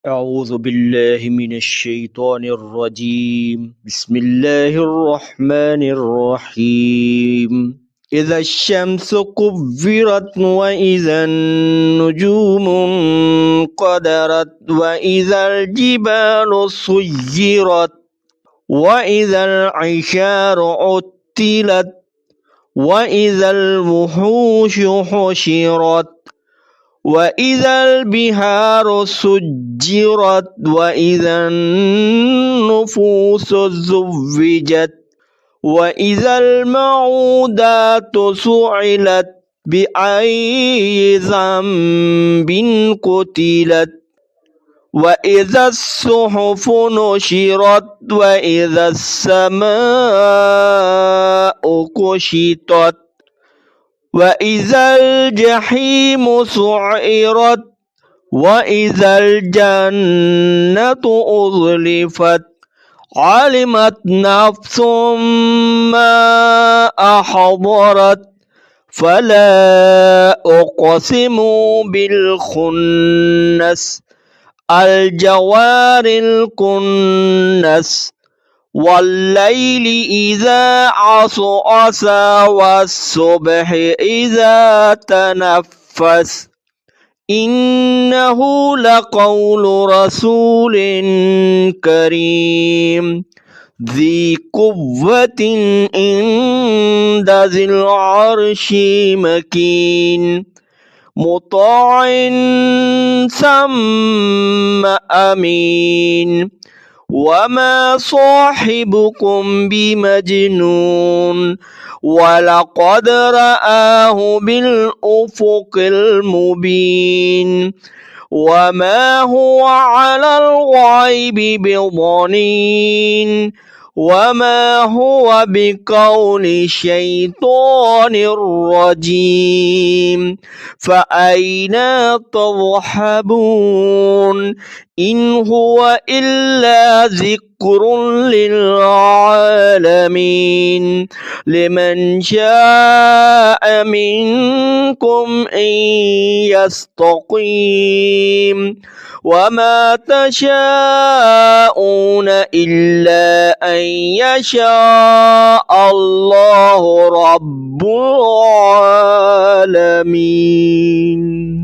أعوذ بالله من الشيطان الرجيم. بسم الله الرحمن الرحيم. إذا الشمس كورت وإذا النجوم انقدرت وإذا الجبال سيرت وإذا العشار عطلت وإذا الوحوش حشرت وإذا البحار سجرت وإذا النفوس زوجت وإذا الموءودات سئلت بأي ذنب قتلت وإذا الصحف نشرت وإذا السماء كشطت وإذا الجحيم سعرت وإذا الجنة أزلفت علمت نفس ما أحضرت فلا أقسم بالخنس الجوار الكنس والليل إذا عسعس والصبح إذا تنفس إنه لقول رسول كريم ذي قوة عند ذي العرش مكين مطاع ثم أمين وما صاحبكم بمجنون ولقد رآه بالأفق المبين وما هو على الغيب بضنين وما هو بقول شيطان رجيم فأين تذهبون إن هو إلا ذكر للعالمين لمن شاء منكم أن يستقيم وما تشاءون إلا أن يشاء الله رب العالمين.